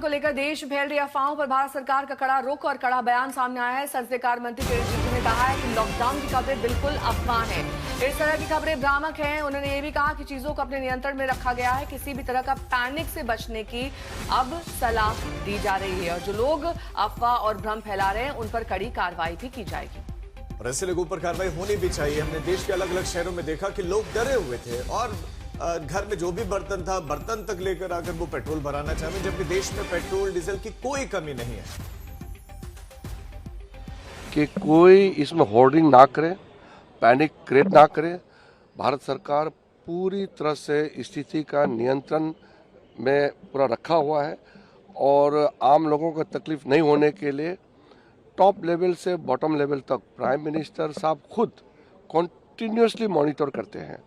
को लेकर देश में फैल रही अफवाहों पर भारत सरकार का कड़ा रुख और कड़ा बयान सामने आया है। संस्कार मंत्री किरण रिजिजू ने कहा है कि लॉकडाउन की खबरें बिल्कुल अफवाह है। इस तरह की खबरें भ्रामक हैं। उन्होंने ये भी कहा कि चीजों को अपने नियंत्रण में रखा गया है। किसी भी तरह का पैनिक से बचने की अब सलाह दी जा रही है और जो लोग अफवाह और भ्रम फैला रहे हैं उन पर कड़ी कार्रवाई भी की जाएगी और ऐसे लोगों पर कार्रवाई होनी भी चाहिए। हमने देश के अलग अलग शहरों में देखा कि लोग डरे हुए थे और घर में जो भी बर्तन था बर्तन तक लेकर आकर वो पेट्रोल भराना चाहते, जबकि देश में पेट्रोल डीजल की कोई कमी नहीं है। कि कोई इसमें होर्डिंग ना करे, पैनिक क्रिएट ना करे। भारत सरकार पूरी तरह से स्थिति का नियंत्रण में पूरा रखा हुआ है और आम लोगों को तकलीफ नहीं होने के लिए टॉप लेवल से बॉटम लेवल तक प्राइम मिनिस्टर साहब खुद कॉन्टिन्यूसली मॉनिटर करते हैं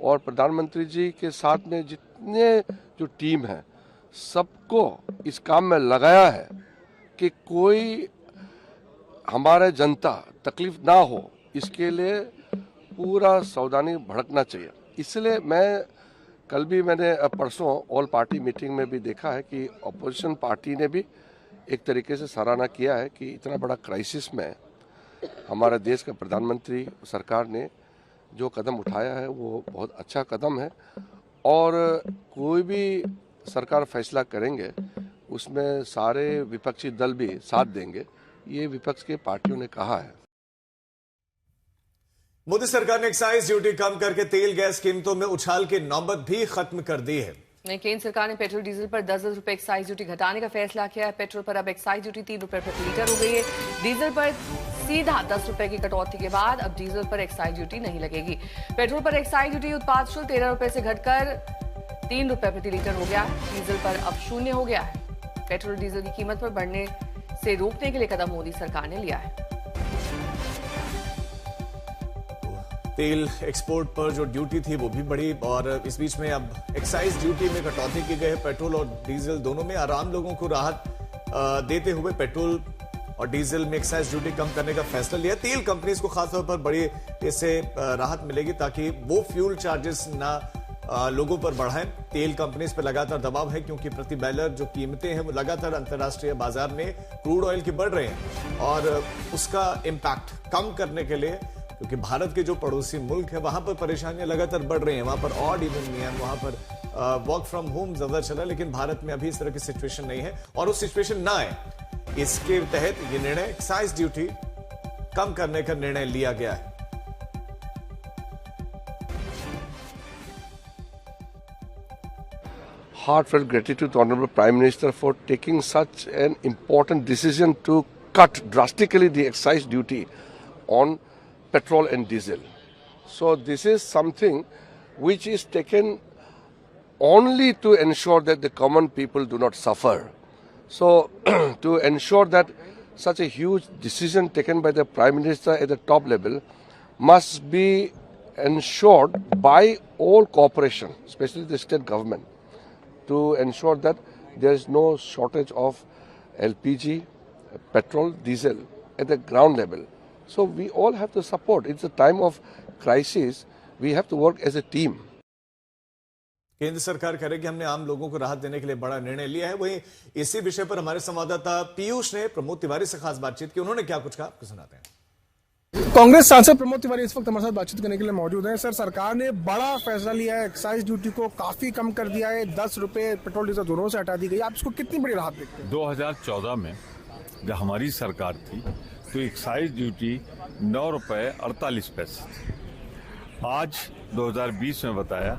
और प्रधानमंत्री जी के साथ में जितने जो टीम है सबको इस काम में लगाया है कि कोई हमारे जनता तकलीफ ना हो, इसके लिए पूरा सावधानी भड़कना चाहिए। इसलिए मैंने परसों ऑल पार्टी मीटिंग में भी देखा है कि अपोजिशन पार्टी ने भी एक तरीके से सराहना किया है कि इतना बड़ा क्राइसिस में हमारे देश का प्रधानमंत्री सरकार ने जो कदम उठाया है वो बहुत अच्छा कदम है और कोई भी सरकार फैसला करेंगे उसमें सारे विपक्षी दल भी साथ देंगे, ये विपक्ष के पार्टियों ने कहा है। मोदी सरकार ने एक्साइज ड्यूटी कम करके तेल गैस कीमतों में उछाल की नौबत भी खत्म कर दी है। केंद्र सरकार ने पेट्रोल डीजल पर 10-10 रुपए एक्साइज ड्यूटी घटाने का फैसला किया है। पेट्रोल पर अब एक्साइज ड्यूटी 3 रुपए प्रति लीटर हो गई है। डीजल पर सीधा 10 रुपए की कटौती के बाद अब डीजल पर एक्साइज ड्यूटी नहीं लगेगी। पेट्रोल पर एक्साइज ड्यूटी उत्पाद शुल्क 13 रुपए से घटकर 3 रुपए प्रति लीटर हो गया है। डीजल पर अब 0 हो गया है। पेट्रोल डीजल की कीमत पर बढ़ने से रोकने के लिए कदम मोदी सरकार ने लिया है। तेल एक्सपोर्ट पर जो ड्यूटी थी वो भी बढ़ी और इस बीच में अब एक्साइज ड्यूटी में कटौती की गई है। पेट्रोल और डीजल दोनों में आराम लोगों को राहत देते हुए पेट्रोल और डीजल में एक्साइज ड्यूटी कम करने का फैसला लिया। तेल कंपनीज को खासतौर पर बड़ी इससे राहत मिलेगी ताकि वो फ्यूल चार्जेस ना लोगों पर बढ़ाएं। तेल कंपनीज पर लगातार दबाव है क्योंकि प्रति बैरल जो कीमतें हैं वो लगातार अंतर्राष्ट्रीय बाजार में क्रूड ऑयल की बढ़ रहे हैं और उसका इंपैक्ट कम करने के लिए, क्योंकि भारत के जो पड़ोसी मुल्क है वहां पर परेशानियां लगातार बढ़ रही हैं, वहां पर ऑड इवन नहीं है, वहां पर वर्क फ्रॉम होम ज्यादा चला, लेकिन भारत में अभी इस तरह की सिचुएशन नहीं है और उस सिचुएशन ना आए इसके तहत ये निर्णय एक्साइज ड्यूटी कम करने का निर्णय लिया गया है। Heartfelt gratitude to Honorable Prime Minister for taking such an important decision to cut drastically the excise duty on petrol and diesel. So this is something which is taken only to ensure that the common people do not suffer. So to ensure that such a huge decision taken by the Prime Minister at the top level must be ensured by all cooperation, especially the state government, to ensure that there is no shortage of LPG, petrol, diesel at the ground level. So we all have to support. It's a time of crisis. We have to work as a team. केंद्र सरकार कह रही है कि हमने आम लोगों को राहत देने के लिए बड़ा निर्णय लिया है। वहीं इसी विषय पर हमारे संवाददाता पीयूष ने प्रमोद तिवारी से खास बातचीत की। उन्होंने क्या कुछ कहा आपको सुनाते हैं। कांग्रेस सांसद प्रमोद तिवारी इस वक्त हमारे साथ बातचीत करने के लिए मौजूद हैं। सर, सरकार ने बड़ा फैसला लिया है, एक्साइज ड्यूटी को काफी कम कर दिया है, 10 रुपए पेट्रोल डीजल दोनों से हटा दी गई। आप इसको कितनी बड़ी राहत देखते हैं? 2014 में जब हमारी सरकार थी तो एक्साइज ड्यूटी 9 रुपए 48 पैसे थी। आज 2020 में बताया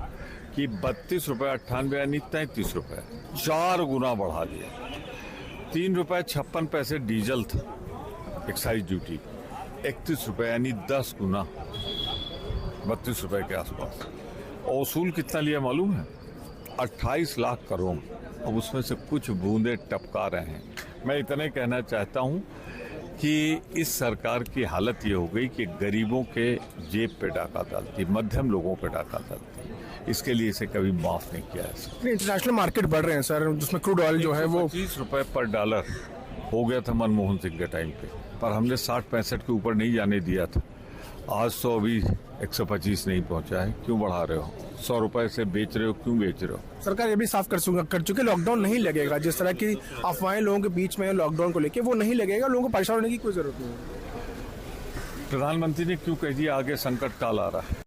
कि 32 रुपए 98 यानी 33 रुपए, 4 गुना बढ़ा दिया। 3 रुपए 56 पैसे डीजल था एक्साइज ड्यूटी, 31 रुपए यानी 10 गुना, 32 रुपए के आसपास। और वसूल कितना लिया मालूम है? 28 लाख करोड़। अब उसमें से कुछ बूंदे टपका रहे हैं। मैं इतने कहना चाहता हूं कि इस सरकार की हालत ये हो गई कि गरीबों के जेब पे डाका डालती, मध्यम लोगों पे डाका डालती। इसके लिए इसे कभी माफ नहीं किया है। इंटरनेशनल मार्केट बढ़ रहे हैं सर, जिसमें क्रूड ऑयल जो है वो 25 रुपए पर डॉलर हो गया था मनमोहन सिंह के टाइम पे, पर हमने 60-65 के ऊपर नहीं जाने दिया था। आज तो अभी 125 नहीं पहुंचा है, क्यों बढ़ा रहे हो? 100 रुपए से बेच रहे हो, क्यों बेच रहे हो? सरकार ये भी साफ कर चुके लॉकडाउन नहीं लगेगा। जिस तरह की अफवाहें लोगों के बीच में लॉकडाउन को लेके, वो नहीं लगेगा। लोगों को परेशान होने की कोई जरूरत नहीं है। प्रधानमंत्री ने क्यों कह दिया आगे संकट काल आ रहा है?